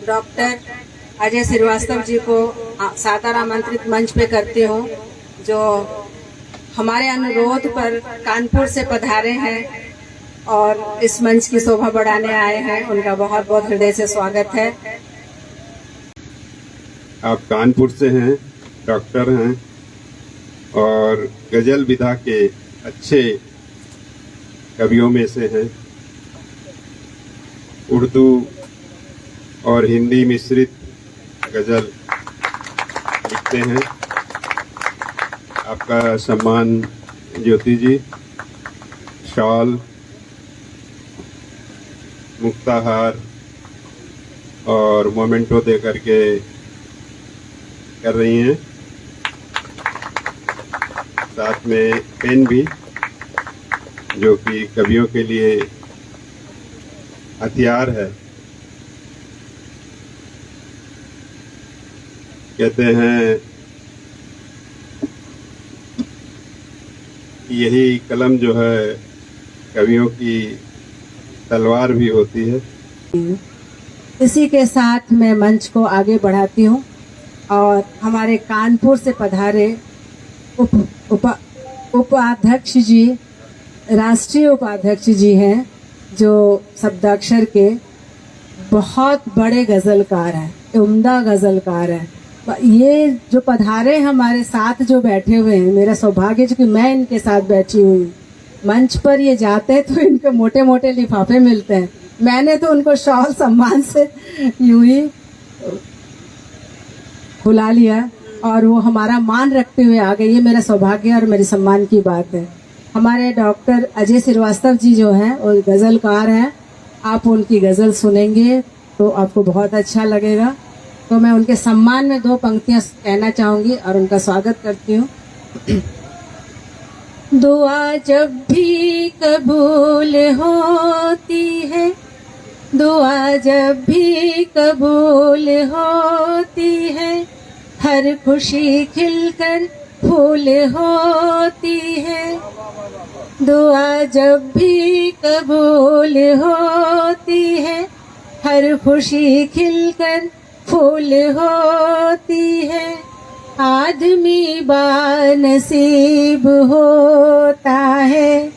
Doctor Ajay Srivastava ji को सादर आमंत्रित मंच पे करती हूँ, जो हमारे अनुरोध पर कानपुर से पधारे हैं और इस मंच की शोभा बढ़ाने आए हैं। उनका बहुत बहुत हृदय से स्वागत है। आप कानपुर से हैं, डॉक्टर हैं और गजल विधा के अच्छे कवियों में से हैं। उर्दू और हिंदी मिश्रित गजल लिखते हैं। आपका सम्मान ज्योति जी शॉल, मुक्ताहार और मोमेंटो दे करके कर रही हैं, साथ में पेन भी, जो कि कवियों के लिए हथियार है। कहते हैं यही कलम जो है कवियों की तलवार भी होती है। इसी के साथ मैं मंच को आगे बढ़ाती हूँ और हमारे कानपुर से पधारे उपाध्यक्ष जी, राष्ट्रीय उपाध्यक्ष जी हैं, जो शब्दाक्षर के बहुत बड़े गजलकार हैं, उम्दा गजलकार हैं। ये जो पधारे हमारे साथ जो बैठे हुए हैं, मेरा सौभाग्य जो कि मैं इनके साथ बैठी हुई हूँ। मंच पर ये जाते हैं तो इनको मोटे मोटे लिफाफे मिलते हैं। मैंने तो उनको शॉल सम्मान से यूं ही बुला लिया और वो हमारा मान रखते हुए आ गए। ये मेरा सौभाग्य और मेरे सम्मान की बात है। हमारे डॉक्टर अजय श्रीवास्तव जी जो हैं वो गज़लकार हैं। आप उनकी गज़ल सुनेंगे तो आपको बहुत अच्छा लगेगा। तो मैं उनके सम्मान में 2 पंक्तियां कहना चाहूँगी और उनका स्वागत करती हूँ। दुआ जब भी कबूल होती है, दुआ जब भी कबूल होती है, हर खुशी खिलकर फूल होती है। दुआ जब भी कबूल होती है, हर खुशी खिलकर फूल होती है। आदमी बानसीब होता है,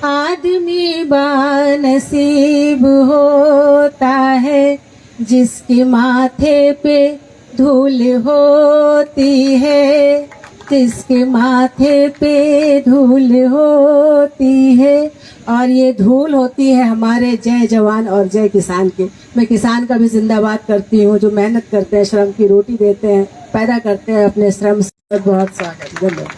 आदमी बानसीब होता है, जिसके माथे पे धूल होती है, जिसके माथे पे धूल होती है। और ये धूल होती है हमारे जय जवान और जय किसान के। मैं किसान का भी जिंदाबाद करती हूँ, जो मेहनत करते हैं, श्रम की रोटी देते हैं, पैदा करते हैं अपने श्रम से। बहुत स्वागत, धन्यवाद।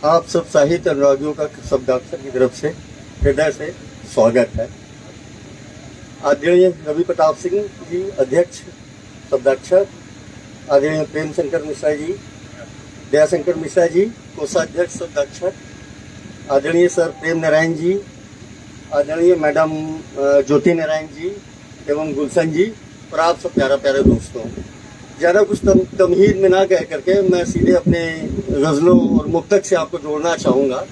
आप सब साहित्य अनुरागियों का शब्दाक्षर की तरफ से हृदय से स्वागत है। आदरणीय रवि प्रताप सिंह जी अध्यक्ष शब्दाक्षर, आदरणीय प्रेम शंकर मिश्रा जी, दयाशंकर मिश्रा जी कोषाध्यक्ष शब्दाक्षर, आदरणीय सर प्रेम नारायण जी, आदरणीय मैडम ज्योति नारायण जी एवं गुलशन जी, और आप सब प्यारा प्यारे दोस्तों। ज़्यादा कुछ तमहीद में ना कह करके मैं सीधे अपने गज़लों और मुक्तक से आपको जोड़ना चाहूँगा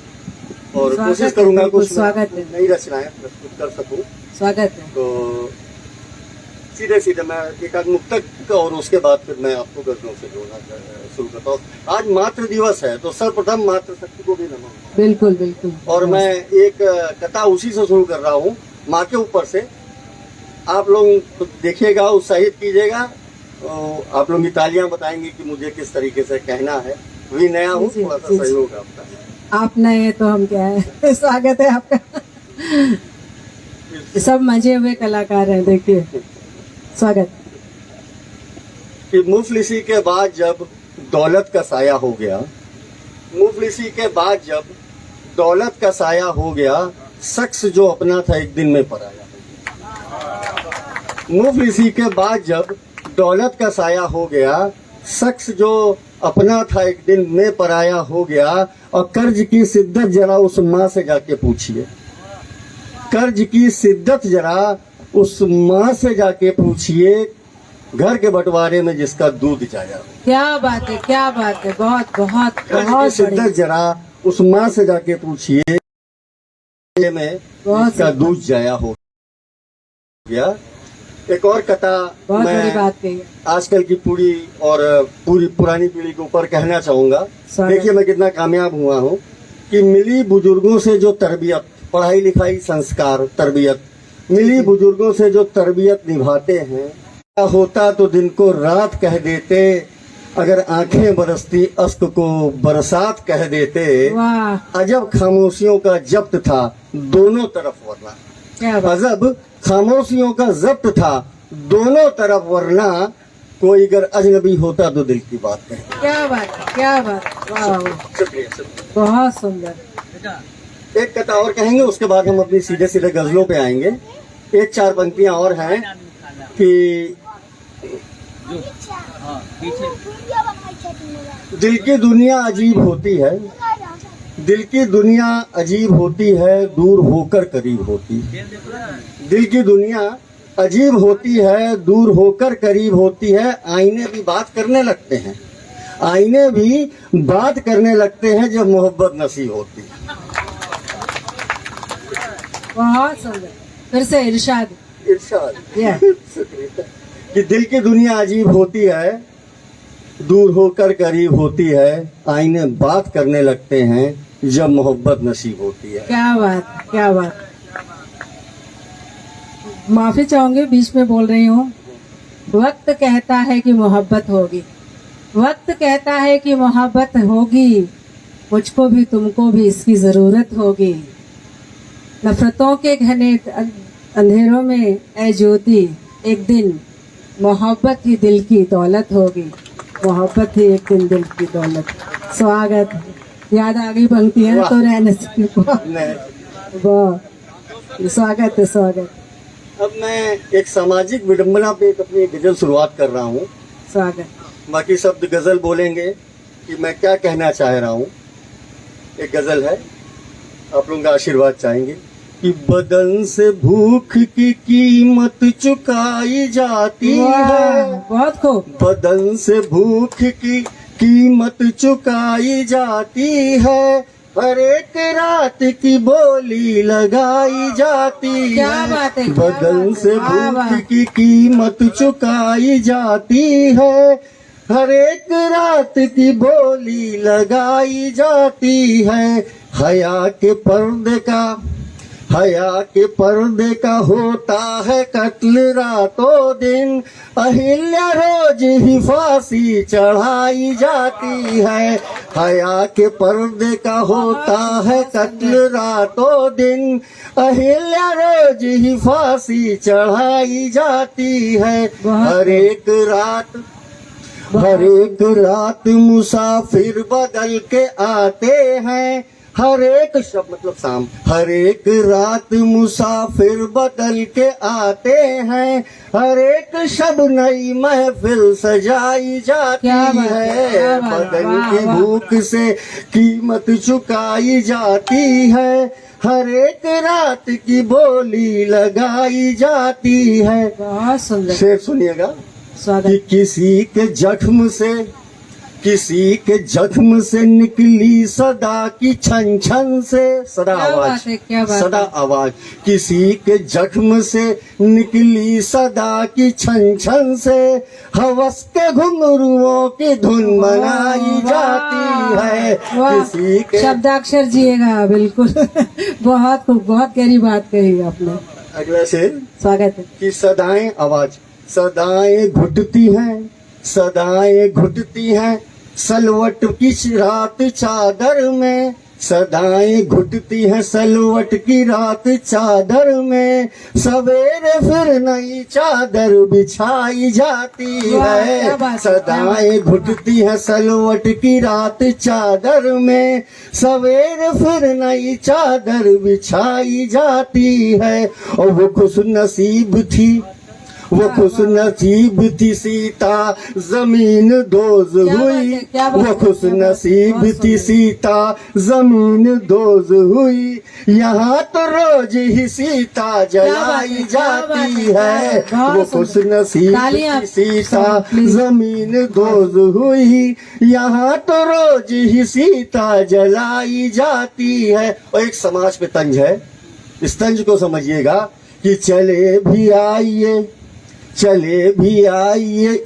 और कोशिश करूँगा कुछ नई रचनाएं प्रस्तुत कर सकूँ। स्वागत है। तो सीधे सीधे मैं एक आध मुक्तक और उसके बाद फिर मैं आपको गज़लों से जोड़ना शुरू करता हूँ। आज मातृ दिवस है तो सर्वप्रथम मातृशक्ति को भी नमन। बिल्कुल बिल्कुल। और मैं एक कथा उसी से शुरू कर रहा हूँ, माँ के ऊपर से। आप लोग देखिएगा, उत्साहित कीजिएगा, आप लोग की तालियां बताएंगे कि मुझे किस तरीके से कहना है। भी नया हूँ, थोड़ा सा सहयोग आपका। आप नए तो हम क्या है। स्वागत है आपका। सब मजे हुए कलाकार हैं, देखिए स्वागत। कि मुफलिसी के बाद जब दौलत का साया हो गया, मुफलिसी के बाद जब दौलत का साया हो गया, शख्स जो अपना था एक दिन में पराया। मुफलिसी के बाद जब दौलत का साया हो गया, शख्स जो अपना था एक दिन में पराया हो गया। और कर्ज की शिद्दत जरा उस माँ से जाके पूछिए, कर्ज की शिद्दत जरा उस माँ से जाके पूछिए, घर के बंटवारे में जिसका दूध जाया हो। क्या बात है, क्या बात है, बहुत बहुत कष्ट बहुत शिद्दत बढ़िया। जरा उस माँ से जाके पूछिए में बहुत जिसका सही। दूध जाया हो गया। एक और कथा बहुत बड़ी मैं बात कही है। आजकल की पूरी पुरानी पीढ़ी के ऊपर कहना चाहूंगा। स्वागत। देखिए मैं कितना कामयाब हुआ हूँ कि मिली बुजुर्गों से जो तरबियत, पढ़ाई लिखाई, संस्कार, तरबियत, मिली बुजुर्गों से जो तरबियत निभाते हैं। क्या होता तो दिन को रात कह देते, अगर आंखें बरसती अश्क को बरसात कह देते। वाह, अजब खामोशियों का जब्त था दोनों तरफ वरना, क्या बात। अजब खामोशियों का जब्त था दोनों तरफ वरना, कोई अगर अजनबी होता तो दिल की बात कहे। क्या बात है, क्या बात। वाह वाह, शुक्रिया शुक्रिया। बहुत सुंदर। एक कथा और कहेंगे, उसके बाद हम अपनी सीधे सीधे गजलों पे आएंगे। एक चार पंक्तियां और हैं कि दिल की दुनिया अजीब होती है, दिल की दुनिया अजीब होती है, दूर होकर करीब होती है। दिल की दुनिया अजीब होती है, दूर होकर करीब होती है। आईने भी बात करने लगते हैं, आईने भी बात करने लगते हैं जब मोहब्बत नसीब होती है। बहुत सुंदर। फिर से इरशाद। इरशाद। या। शुक्रिया। कि दिल की दुनिया अजीब होती है, दूर होकर करीब होती है। आईने बात करने लगते हैं जब मोहब्बत नसीब होती है। क्या बात, क्या बात। माफी चाहूंगी, बीच में बोल रही हूँ। वक्त कहता है कि मोहब्बत होगी, वक्त कहता है कि मोहब्बत होगी, मुझको भी तुमको भी इसकी जरूरत होगी। नफरतों के घने अंधेरों में ऐ ज्योति, एक दिन मोहब्बत ही दिल की दौलत होगी, मोहब्बत ही एक दिन दिल की दौलत। स्वागत। याद आ गई पंक्तियां तो रहने से। नहीं। वाह, स्वागत है, स्वागत। अब मैं एक सामाजिक विडंबना पे एक अपनी गजल शुरुआत कर रहा हूँ। स्वागत। बाकी शब्द गजल बोलेंगे कि मैं क्या कहना चाह रहा हूँ। एक गजल है, आप लोगों का आशीर्वाद चाहेंगे कि बदन से भूख की कीमत चुकाई जाती वाह, है, बहुत खूब। बदन से भूख की कीमत चुकाई जाती है, हर एक रात की बोली लगाई जाती क्या है। बात है, क्या बदन बात है, से वाह, वाह। भूख की कीमत चुकाई जाती है, हर एक रात की बोली लगाई जाती है। हया के पर्दे का होता है कत्ल रातों दिन, अहिल्या रोज ही फांसी चढ़ाई जाती है। हया के पर्दे का होता है कत्ल रातों दिन, अहिल्या रोज ही फांसी चढ़ाई जाती है। हर एक रात मुसाफिर बदल के आते हैं, हर एक शब्द मतलब शाम, हर एक रात मुसाफिर बदल के आते हैं, हर एक शब नई महफिल सजाई जाती क्या बात है, क्या है। बात है, बदन वाह, की वाह। भूख से कीमत चुकाई जाती है, हर एक रात की बोली लगाई जाती है। बहुत सुंदर। शेर सुनिएगा कि स्वागत। किसी के जख्म से निकली सदा की छन छन से, सदा क्या आवाज, बात है, क्या बात सदा है। आवाज, किसी के जख्म से निकली सदा की छन छन से, हवस के घुंघरुओं की धुन बनाई जाती है। वाह, किसी के शब्दाक्षर जिएगा बिल्कुल। बहुत खूब, बहुत गहरी बात कही आपने। अगला शेर स्वागत है। कि सदाएं आवाज, सदाएं घुटती हैं, सदाएं घुटती हैं सलवट की रात चादर में, सदाएं घुटती हैं सलवट की रात चादर में, सवेरे फिर नई चादर बिछाई जाती वाह, है। क्या बात है, सदाएं घुटती हैं सलवट की रात चादर में, सवेरे फिर नई चादर बिछाई जाती है। और वो खुश नसीब थी, वो खुश नसीब थी सीता जमीन दोज क्या बात हुई, है, क्या बात वो है, खुश क्या बात है, नसीब बहुत थी सुंदर। सीता जमीन दोज हुई, यहाँ तो रोज ही सीता क्या बात जलाई है, क्या बात जाती है, क्या है, बात, बहुत वो खुश सुंदर। नसीब तालियां थी सीता प्लीज। जमीन दोज हुई, यहाँ तो रोज ही सीता जलाई जाती है। और एक समाज पे तंज है, इस तंज को समझिएगा कि चले भी आइए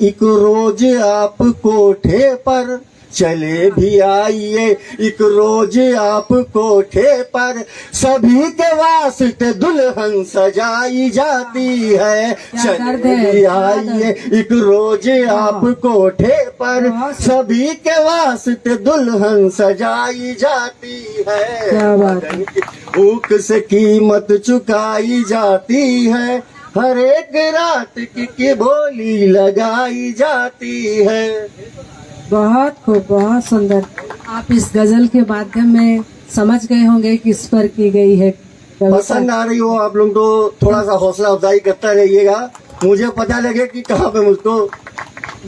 एक रोज आप कोठे पर, चले भी आइए एक रोज आप कोठे पर, सभी के वास्ते दुल्हन सजाई जाती है। क्या दर्द चले है, भी क्या आइए दर्द। एक रोज आप कोठे पर, बहुत सभी के वास्ते दुल्हन सजाई जाती है। क्या बात है। बदन की भूख से कीमत चुकाई जाती है, हर एक रात की बोली लगाई जाती है। बहुत खूब, बहुत सुंदर। आप इस गजल के माध्यम में समझ गए होंगे किस पर की गई है कविता। पसंद आ रही हो आप लोग तो थोड़ा सा हौसला अफजाई करता रहिएगा, मुझे पता लगे कि कहाँ पे मुझको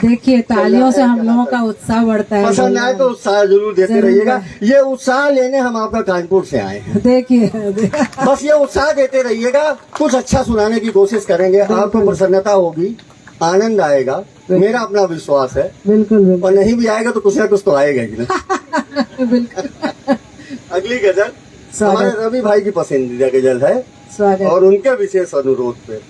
देखिए तालियों से हम लोगों का उत्साह बढ़ता है। पसंद आए तो उत्साह जरूर देते जरूर। रहिएगा। ये उत्साह लेने हम आपका कानपुर से आए हैं, देखिए बस ये उत्साह देते रहिएगा, कुछ अच्छा सुनाने की कोशिश करेंगे, आपको प्रसन्नता होगी, आनंद आएगा, मेरा अपना विश्वास है। बिल्कुल और बिल्कुल नहीं भी आएगा तो कुछ ना कुछ तो आएगा ही ना। बिल्कुल। अगली गजल स्वागत। हमारे रवि भाई की पसंदीदा गजल है स्वागत। और उनके विशेष अनुरोध पे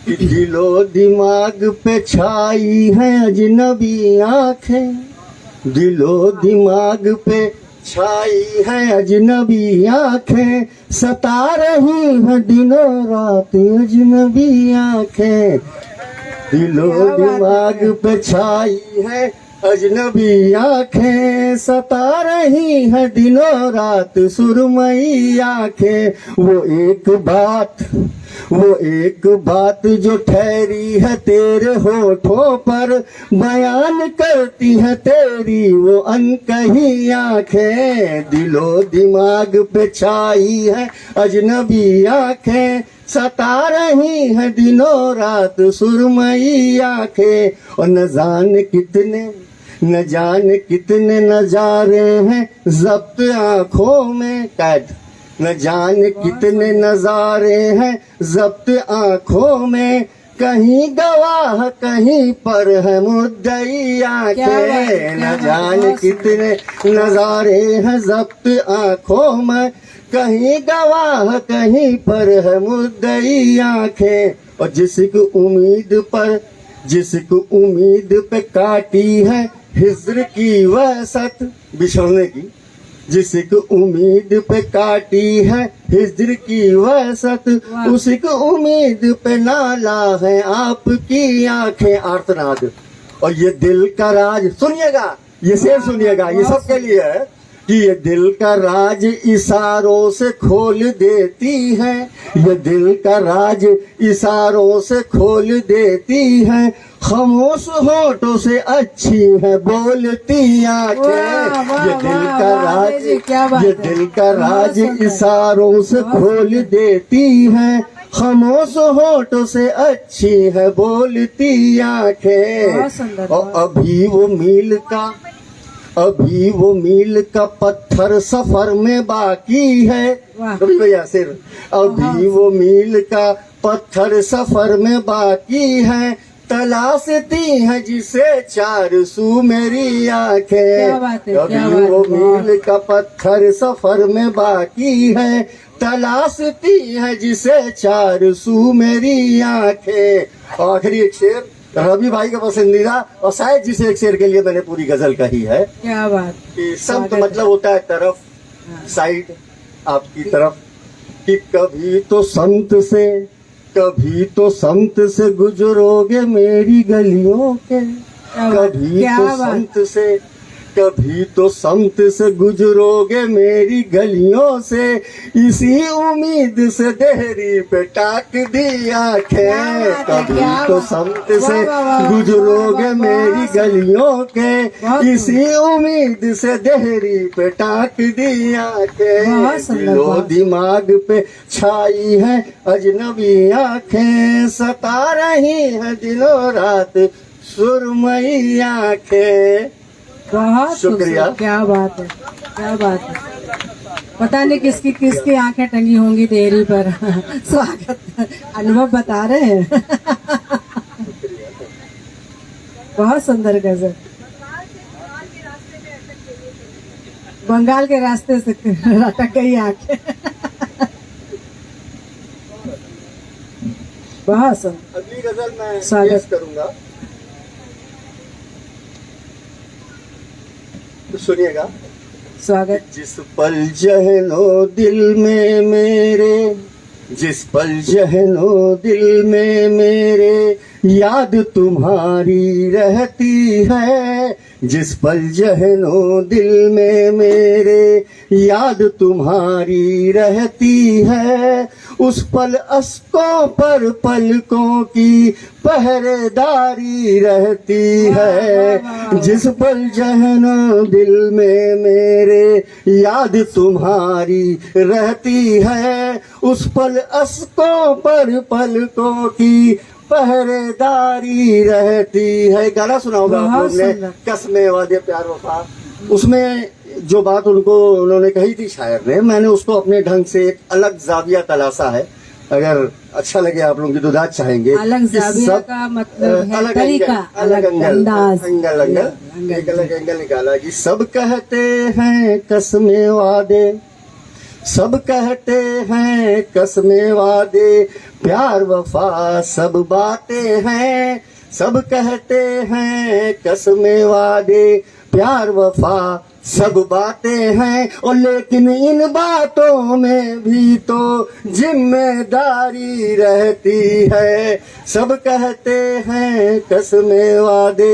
कि दिलो दिमाग पे छाई है अजनबी आंखें, दिलो दिमाग पे छाई है अजनबी आंखें, सता रही है दिनों रात अजनबी आंखें, दिलो क्या बात है। दिमाग पे छाई है अजनबी आंखें, सता रही है दिनों रात सुरमई आंखें, वो एक बात जो ठहरी है तेरे होठों पर, बयान करती है तेरी वो अनकही आंखें, दिलो दिमाग पे छाई है अजनबी आंखें, सता रही है दिनों रात सुरमई आंखें, और न जाने कितने नजारे हैं जब्त आंखों में, कैद न जाने कितने नजारे हैं जब्त आंखों में, कहीं गवाह कहीं पर है मुद्दई आंखें, न जाने कितने नजारे हैं जब्त आंखों में, कहीं गवाह कहीं पर है मुद्दई आंखें, और जिसकी उम्मीद पे काटी है हिज्र की वहशत बिछड़ने की, जिसकी उम्मीद पे काटी है हिज्र की वहशत, उसकी उम्मीद पे नाला है आपकी आंखें आर्तनाद। और ये दिल का राज सुनिएगा, ये शेर सुनिएगा, ये सबके लिए है कि ये दिल का राज इशारों से खोल देती है, ये दिल का राज इशारों से खोल देती है, खामोश होठों से अच्छी है बोलती आंखें, ये दिल का राज, ये दिल का राज इशारों से खोल देती है, खामोश होठों से अच्छी है बोलती आंखें, और अभी वो मील का पत्थर सफर में बाकी है, कभी भैया सिर, अभी वो मील का पत्थर सफर में बाकी है, तलाशती है जिसे चार सू मेरी आंखें, अभी वो मील का पत्थर सफर में बाकी है, तलाशती है जिसे चार सू मेरी आंखें। आखिरी एक शेर रवि भाई का पसंदीदा, और शायद जिस एक शेर के लिए मैंने पूरी गजल कही है, क्या बात कि शब्द मतलब होता है तरफ, साइड, आपकी तरफ, कि कभी तो संत से गुजरोगे मेरी गलियों के, कभी तो समत से गुजरोगे मेरी गलियों से, इसी उम्मीद से देहरी पे टाक दी आंखें। कभी तो समत से गुजरोगे मेरी गलियों के, इसी उम्मीद से देहरी पे टाक दी आंखें। दिलो दिमाग पे छाई है अजनबी आंखें, सता रही है दिनों रात सुरमई आंखें। बहुत शुक्रिया। खूबसूरत, क्या बात है, क्या बात है। पता नहीं किसकी किसकी आंखें टंगी होंगी देहरी पर। स्वागत, अनुभव बता रहे हैं। बहुत सुंदर गजल। बंगाल के रास्ते से अटक गई आंखें। बहुत सुंदर। अगली गजल मैं स्वागत। पेश करूंगा, तो सुनिएगा। स्वागत। जिस पल जहनो दिल में मेरे, जिस पल जहनो दिल में मेरे याद तुम्हारी रहती है, जिस पल जहनो दिल में मेरे याद तुम्हारी रहती है, उस पल अस्कों पर पलकों की पहरेदारी रहती है। जिस पल जहनो दिल में मेरे याद तुम्हारी रहती है, उस पल अस्कों पर पलकों की पहरेदारी रहती है। गाना सुना होगा आप लोग ने, कसमे वादे प्यार वफा। उसमें जो बात उन्होंने कही थी शायर ने, मैंने उसको अपने ढंग से एक अलग जाविया तलाशा है। अगर अच्छा लगे आप लोग की तो दाद चाहेंगे। अलग जाविया का मतलब है तरीका, अलग अंदाज, एक अलग एंगल निकाला कि सब कहते हैं कसमे वादे, सब कहते हैं कसमे वादे प्यार वफा सब बातें हैं, सब कहते हैं कसमे वादे प्यार वफा सब बातें हैं। और लेकिन इन बातों में भी तो जिम्मेदारी रहती है। सब कहते हैं कसमे वादे।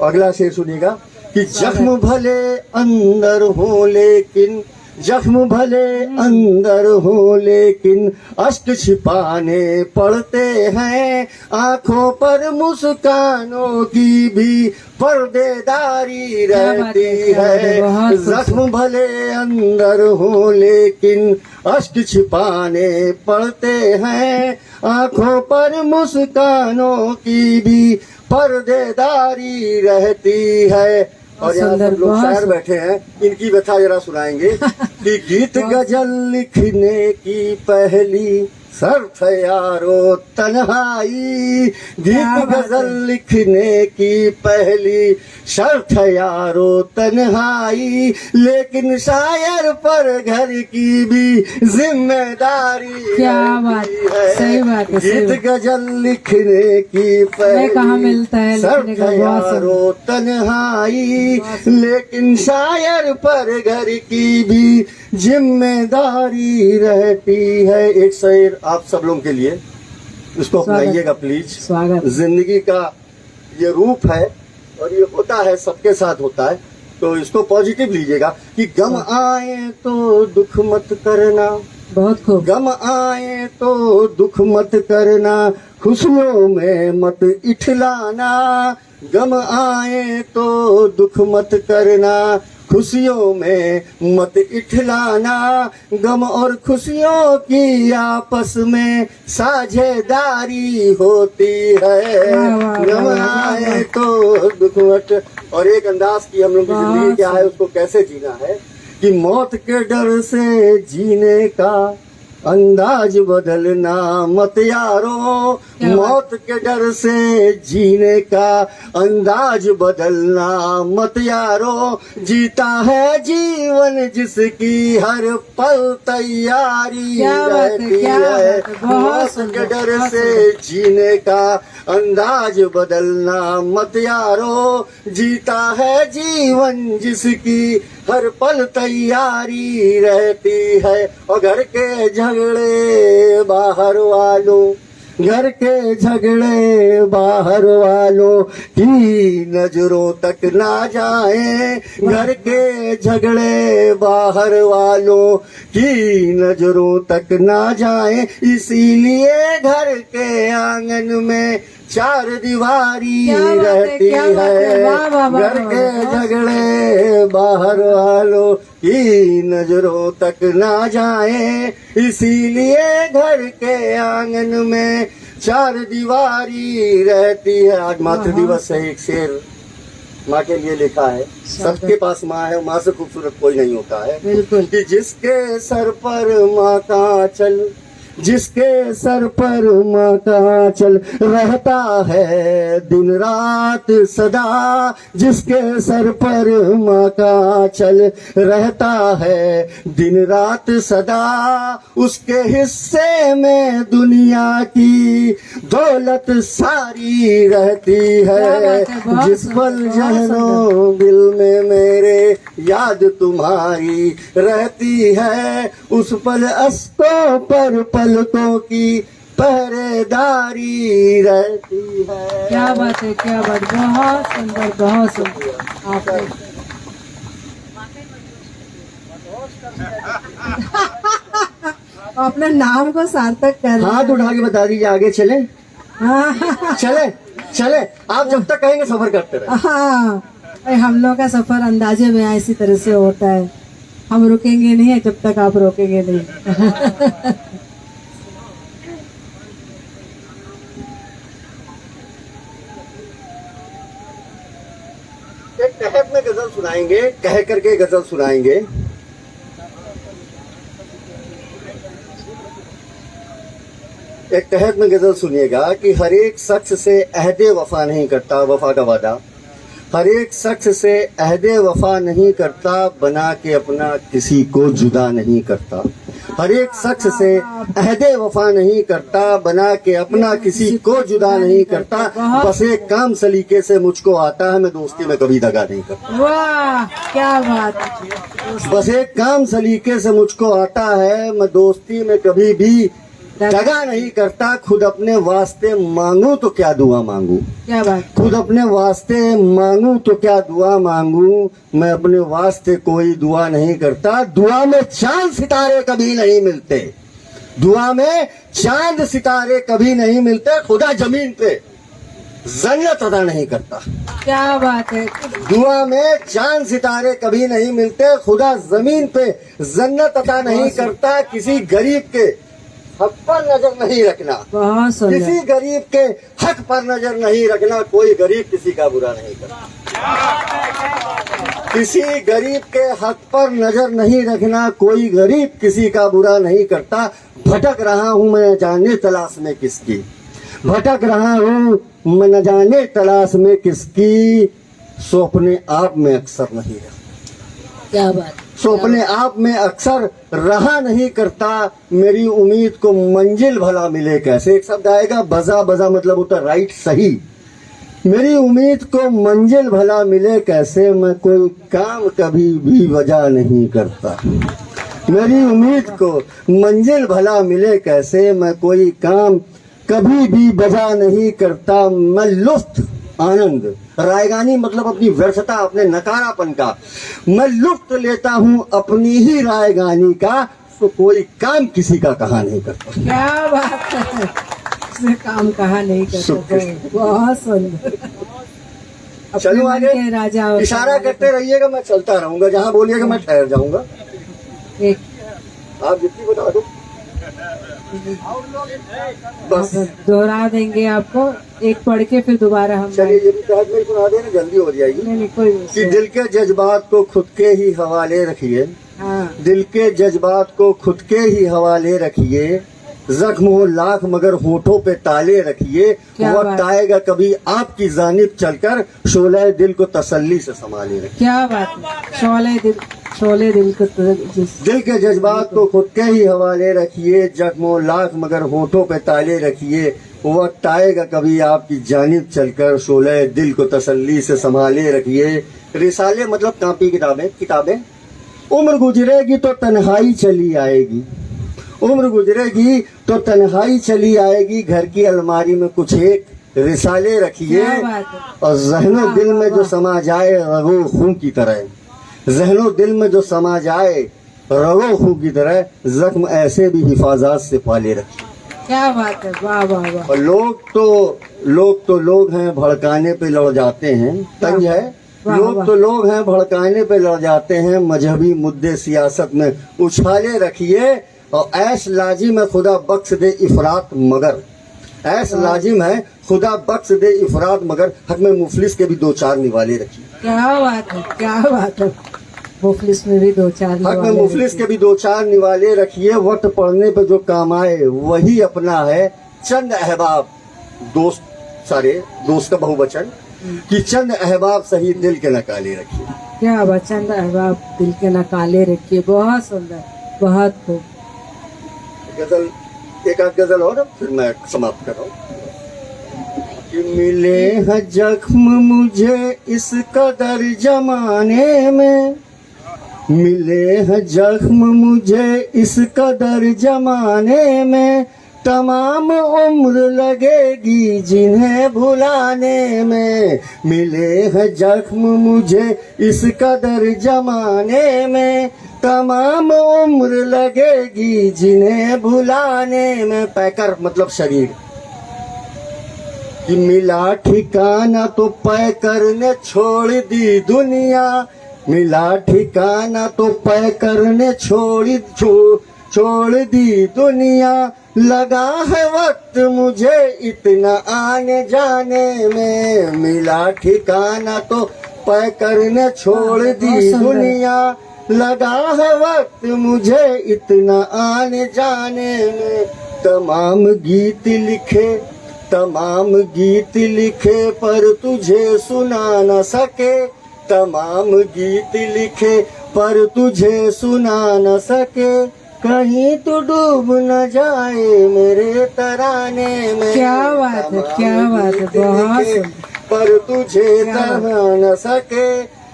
अगला शेर सुनिएगा कि जख्म भले अंदर हो लेकिन, जख्म भले अंदर हो लेकिन अश्क छिपाने पड़ते हैं। आंखों पर मुस्कानों की भी पर्देदारी रहती है। जख्म भले अंदर हो लेकिन अश्क छिपाने पड़ते हैं। आंखों पर मुस्कानों की भी पर्देदारी रहती है। और यहाँ सब लोग शायर बैठे हैं, इनकी व्यथा जरा सुनाएंगे कि गीत गजल लिखने की पहली शर्त यारो तन्हाई, गीत गजल लिखने की पहली शर्त यारो तन्हाई, लेकिन शायर पर घर की भी जिम्मेदारी क्या बात है, सही बात है। गीत गजल लिखने की पहली कहाँ मिलता है शर्त यारो तन्हाई, लेकिन शायर पर घर की भी जिम्मेदारी रहती है। एक शेर आप सब लोगों के लिए, इसको अपनाइएगा प्लीज। स्वागत। जिंदगी का ये रूप है और ये होता है, सबके साथ होता है, तो इसको पॉजिटिव लीजिएगा कि गम आए तो दुख मत करना, बहुत खूब। गम आए तो दुख मत करना, खुशियों में मत इठलाना, गम आए तो दुख मत करना, खुशियों में मत इठलाना, गम और खुशियों की आपस में साझेदारी होती है। गम आए तो दुख मत। और एक अंदाज की हम लोग की जिंदगी क्या है, उसको कैसे जीना है कि मौत के डर से जीने का अंदाज बदलना मत यारो, मौत के डर से जीने का अंदाज बदलना मत यारो, जीता है जीवन जिसकी हर पल तैयारी रहती है। मौत के डर से जीने का अंदाज बदलना मत यारो, जीता है जीवन जिसकी हर पल तैयारी रहती है। और घर के झगड़े बाहर वालों, घर के झगड़े बाहर वालों की नजरों तक ना जाए, घर के झगड़े बाहर वालों की नजरों तक ना जाए, इसीलिए घर के आंगन में चार दीवारी क्या बात है, रहती क्या बात है, वाह, वाह, वाह, घर वाह, के वाह। झगड़े बाहर वालों की नजरों तक ना जाए, इसीलिए घर के आंगन में चार दीवारी रहती है। आज मातृ दिवस है, एक शेर माँ के लिए लिखा है। सबके पास माँ है, माँ से खूबसूरत कोई नहीं होता है। बिल्कुल। कि जिसके सर पर माँ का चल, जिसके सर पर माँ का चल रहता है दिन रात सदा, जिसके सर पर माँ का चल रहता है दिन रात सदा, उसके हिस्से में दुनिया की दौलत सारी रहती क्या है। बात है, बहुत जिस सुंदर, पल बहुत जहनों दिल में मेरे याद तुम्हारी रहती है, उस पल अस्तों पर पलकों की पहरेदारी रहती है। क्या बात है, क्या बात, बहुत सुंदर, बहुत सुंदर आपने। अपने नाम को सार्थक कर रहे हाथ उठा के बता दीजिए, आगे चले हाँ चले चले, आप जब तक कहेंगे सफर करते रहे। हाँ, भाई हम लोग का सफर अंदाजे में इसी तरह से होता है, हम रुकेंगे नहीं जब तक आप रोकेंगे नहीं। एक तहत में गजल सुनाएंगे, कह करके गजल सुनाएंगे। एक तहत में गजल सुनिएगा कि हर एक शख्स से अहदे वफा नहीं करता, वफा का वादा। हर एक शख्स से अहदे वफा नहीं करता, बना के अपना किसी को जुदा नहीं करता। हर एक शख्स से अहदे वफा नहीं करता, बना के अपना किसी को जुदा नहीं करता। बस एक काम सलीके से मुझको आता है, मैं दोस्ती में कभी दगा नहीं करता। वाह, क्या बात है। बस एक काम सलीके से मुझको आता है, मैं दोस्ती में कभी भी दगा नहीं करता। खुद अपने वास्ते मांगू तो क्या दुआ मांगू, क्या बात, खुद अपने वास्ते मांगू तो क्या दुआ मांगू, मैं अपने वास्ते कोई दुआ नहीं करता। दुआ में चांद सितारे कभी नहीं मिलते, दुआ में चांद सितारे कभी नहीं मिलते। खुदा जमीन पे जन्नत अदा नहीं करता, क्या बात है। दुआ में चांद सितारे कभी नहीं मिलते। खुदा जमीन पे जन्नत अता नहीं करता। किसी गरीब के हक पर नजर नहीं रखना, बहुत सुंदर, किसी गरीब के हक पर नजर नहीं रखना। कोई गरीब किसी का बुरा नहीं करता, किसी गरीब के हक पर नजर नहीं रखना। कोई गरीब किसी का बुरा नहीं करता। भटक रहा हूँ मैं न जाने तलाश में किसकी, भटक रहा हूँ मैं न जाने तलाश में किसकी, सो अपने आप में अक्सर नहीं रहा, क्या बात, सो अपने आप में अक्सर रहा नहीं करता। मेरी उम्मीद को मंजिल भला मिले कैसे, एक शब्द आएगा बजा, बजा मतलब होता राइट, सही। मेरी उम्मीद को मंजिल भला मिले कैसे, मैं कोई काम कभी भी वजह नहीं करता। मेरी उम्मीद को मंजिल भला मिले कैसे, मैं कोई काम कभी भी वजह नहीं करता। मैं लुत्फ आनंद, रायगानी मतलब अपनी व्यर्थता, अपने नकारापन का, मैं लुत्फ लेता हूँ अपनी ही रायगानी का। तो कोई काम किसी का कहा नहीं करता। क्या बात है, इसने काम कहा नहीं कर सकते, बहुत सुंदर। चलो अपने मन आगे, के राजा और इशारा करते रहिएगा, मैं चलता रहूंगा। जहाँ बोलिएगा मैं ठहर जाऊंगा। एक आप जितनी बता दो बस। दोहरा देंगे आपको, एक पढ़ के फिर दोबारा हम चलिए ये भी तहत में सुना देना, जल्दी हो जाएगी। नहीं कोई कि मुश्किल- दिल के जज्बात को खुद के ही हवाले रखिए, हाँ, दिल के जज्बात को खुद के ही हवाले रखिए। जख्म हो लाख मगर होठों पे ताले रखिए। क्या वक्त बात। आएगा कभी आपकी जानिब चलकर, शोले दिल को तसल्ली से संभाले रखिए। क्या बात है। शोले दिल को दिल के जज्बात को खुद के ही हवाले रखिए। जख्म हो लाख मगर होठों पे ताले रखिए। वक्त आएगा कभी आपकी जानिब चलकर, शोले दिल को तसल्ली से संभाले रखिए। रिसाले मतलब कापी किताबें, किताबें। उम्र गुजरेगी तो तन्हाई चली आएगी, उम्र गुजरेगी तो तन्हाई चली आएगी, घर की अलमारी में कुछ एक रिसाले रखिए, क्या बात है। और जहनो दिल में जो समा जाए रगो खून की तरह, जहनो दिल में जो समा जाए रगो खून की तरह, जख्म ऐसे भी हिफाजत से पाले रखिए। क्या बात है, वाह वाह वाह। और लोग हैं भड़काने पे लड़ जाते हैं, तंज है। वाह, लोग वाह। तो लोग हैं भड़काने पे लड़ जाते हैं, मजहबी मुद्दे सियासत में उछाले रखिए, और ऐश लाजिम है खुदा बख्श दे इफरात मगर, ऐश लाजिम है खुदा बख्श दे इफरात मगर, हक में मुफलिस के भी दो चार निवाले रखिए। क्या बात है, क्या बात है। मुफलिस में भी दो चार हक में निवाले मुफलिस के भी दो चार निवाले रखिए, वक्त पड़ने पे जो काम आए वही अपना है। चंद अहबाब दोस्त, सारे दोस्त का बहुवचन, कि चंद अहबाब सही दिल के नकाले रखिए। क्या वचन अहबाब दिल के नकाले रखिए। बहुत सुंदर, बहुत खूब। गजल, एक आध गजल और फिर मैं समाप्त कर रहा हूँ। कि मिले हैं जख्म मुझे इस कदर जमाने में, मिले हैं जख्म मुझे इस कदर जमाने में, तमाम उम्र लगेगी जिन्हें भुलाने में। मिले हैं जख्म मुझे इस कदर जमाने में, तमाम उम्र लगेगी जिन्हें भुलाने में। पैकर मतलब शरीर, कि मिला ठिकाना तो पैकर ने छोड़ दी दुनिया, मिला ठिकाना तो पैकर ने छोड़ दी दुनिया। लगा है वक्त मुझे इतना आने जाने में, मिला ठिकाना तो पैकर ने छोड़ दी दुनिया। लगा है वक्त मुझे इतना आने जाने में। तमाम गीत लिखे पर तुझे सुना न सके, तमाम गीत लिखे पर तुझे सुना न सके। कहीं तो डूब न जाए मेरे तराने में। क्या बात है, क्या बात है। बहुत सुंदर। पर तुझे तरा न सके,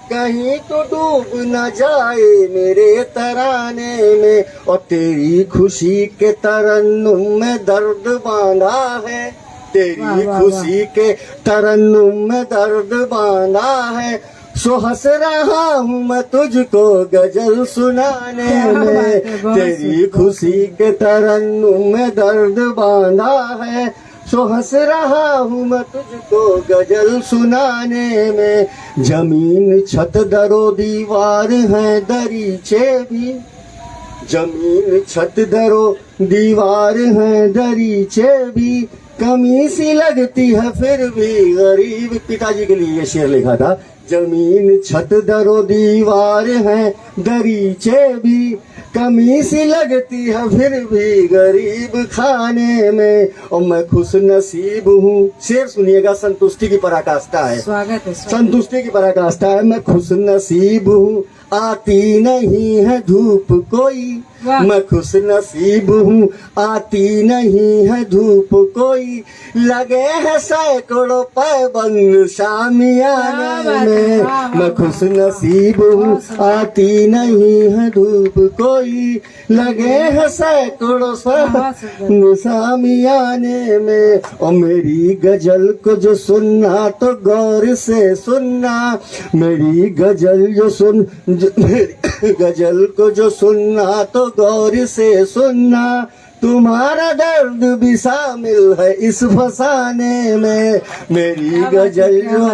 कहीं तो डूब न जाए मेरे तराने में। और तेरी खुशी के तरन्नुम में दर्द बांधा है, तेरी खुशी के तरन्नुम में दर्द बांधा है। सो हंस रहा हूँ मैं तुझको गजल सुनाने में, तेरी खुशी के तरन्नुम में दर्द बांधा है। सो हंस रहा हूँ मैं तुझको गजल सुनाने में। जमीन छत दरो दीवार है दरीचे भी, जमीन छत दरो दीवार है दरीचे भी। कमी सी लगती है फिर भी गरीब, पिताजी के लिए ये शेर लिखा था। जमीन छत दरो दीवार है दरीचे भी, कमी सी लगती है फिर भी गरीब खाने में। और मैं खुश नसीब हूँ, शेर सुनिएगा, संतुष्टि की पराकाष्ठा है। स्वागत है, संतुष्टि की पराकाष्ठा है। मैं खुश नसीब हूँ, आती नहीं है धूप कोई, मैं खुश नसीब हूँ, आती नहीं है धूप कोई। लगे हैं सैकड़ों पैबंद शामियाने में, मैं खुश नसीब हूँ, आती नहीं है धूप कोई। लगे हैं सैकड़ों शामियाने में। और मेरी गजल को जो सुनना तो गौर से सुनना, मेरी गजल मेरी गजल को जो सुनना तो गौर से सुनना। तुम्हारा दर्द भी शामिल है इस फसाने में। मेरी गजल जो,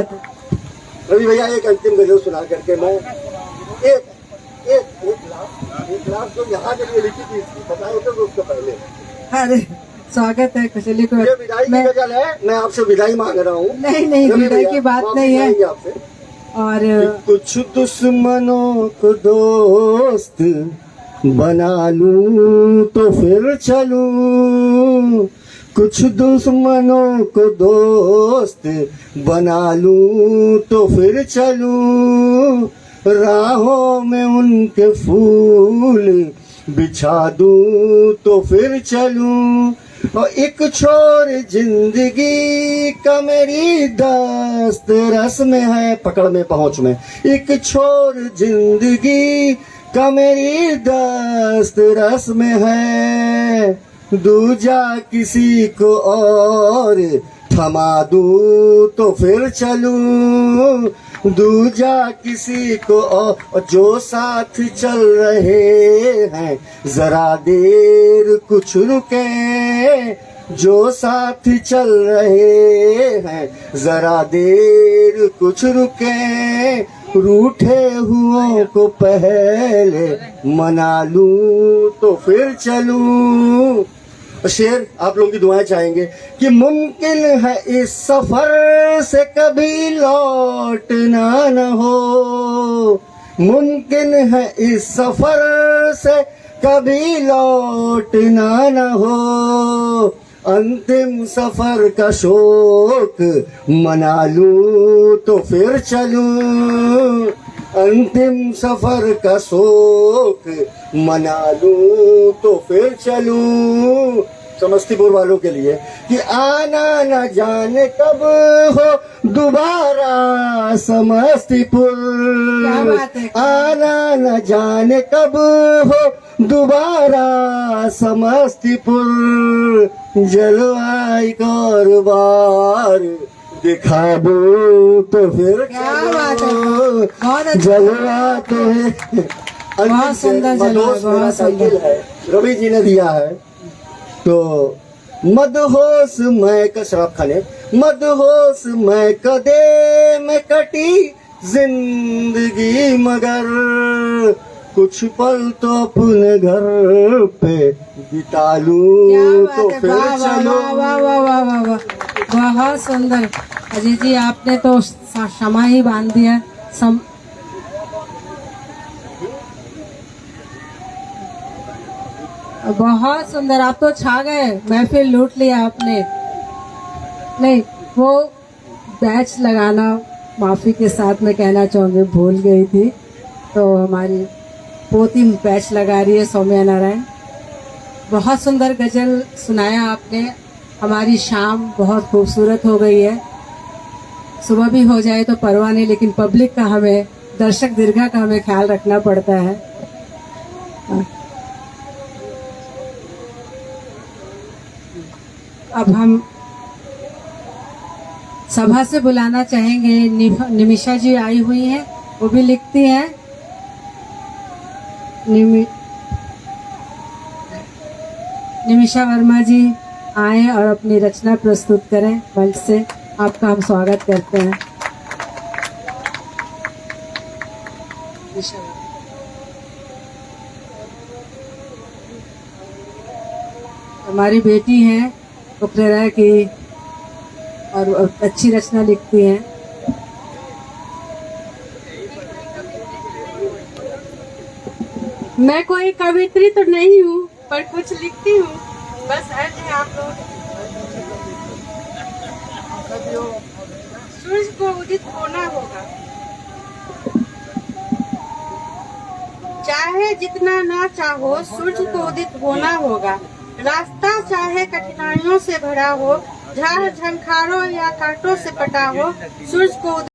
रवि भैया एक अंतिम गजल सुना करके मैं एक लाख तो यहाँ के लिए लिखी थी, इसकी बताए तो उसको पहले। अरे स्वागत है कुशली को। ये विदाई की गजल है, मैं आपसे विदाई मांग रहा हूँ। नहीं विदाई की बात नहीं है। आपसे और कुछ दुश्मनों को दोस्त बना लूं तो फिर चलूं, कुछ दुश्मनों को दोस्त बना लूं तो फिर चलूं। राहों में उनके फूल बिछा दूं तो फिर चलूं। और एक छोर जिंदगी का मेरी दस्त रस में है, पकड़ में पहुंच में। एक छोर जिंदगी मेरी दस्त रस में है, दूजा किसी को और थमा दूं तो फिर चलूं, दूजा किसी को और जो साथ चल रहे हैं जरा देर कुछ रुके, जो साथ चल रहे हैं जरा देर कुछ रुके, रूठे हुओं को पहले मना लूं तो फिर चलूं। शेर आप लोगों की दुआएं चाहेंगे कि मुमकिन है इस सफर से कभी लौटना न हो, मुमकिन है इस सफर से कभी लौटना न हो, अंतिम सफर का शोक मना लूं तो फिर चलूं, अंतिम सफर का शोक मना लूं तो फिर चलूं। समस्तीपुर वालों के लिए कि आना न जाने कब हो दोबारा समस्तीपुर, क्या बात है। आना न जाने कब हो दोबारा समस्तीपुर, जलवा एक और बार दिखा दो तो फिर क्या बात है, चलो, बहुत अच्छा। जलवा तो है। बहुत सुंदर जलवा, मदहोश मेरा बहुत साइकिल सुंदर। है, रवि जी ने दिया है। तो मदहोश मैं का शराब खाने, मदहोश मैं कदे में कटी जिंदगी मगर कुछ पल तो अपने घर पे बिता लूं क्या तो बात है, फिर वाह वाह चलो। वाह वाह वाह वाह वाह, बहुत सुंदर। अजय जी आपने तो क्षमा ही बांध दिया। बहुत सुंदर, आप तो छा गए, महफिल लूट लिया आपने। नहीं, वो बैच लगाना माफी के साथ मैं कहना चाहूंगी, भूल गई थी। तो हमारी पोती बैच लगा रही है, सौम्या नारायण। बहुत सुंदर गजल सुनाया आपने। हमारी शाम बहुत खूबसूरत हो गई है। सुबह भी हो जाए तो परवाह नहीं, लेकिन पब्लिक का हमें, दर्शक दीर्घा का हमें ख्याल रखना पड़ता है। अब हम सभा से बुलाना चाहेंगे, निमिषा जी आई हुई हैं, वो भी लिखती हैं। निमिषा वर्मा जी आए और अपनी रचना प्रस्तुत करें। मंच से आपका हम स्वागत करते हैं। हमारी बेटी हैं उपरेरा की और अच्छी रचना लिखती हैं। मैं कोई कवित्री तो नहीं हूँ, पर कुछ लिखती हूँ। बस ऐसे आप लोग सूरज को उदित होना होगा, चाहे जितना ना चाहो सूरज को उदित होना होगा। रास्ता चाहे कठिनाइयों से भरा हो, झाड़ झंखारों या कांटों से कटा हो, सूरज को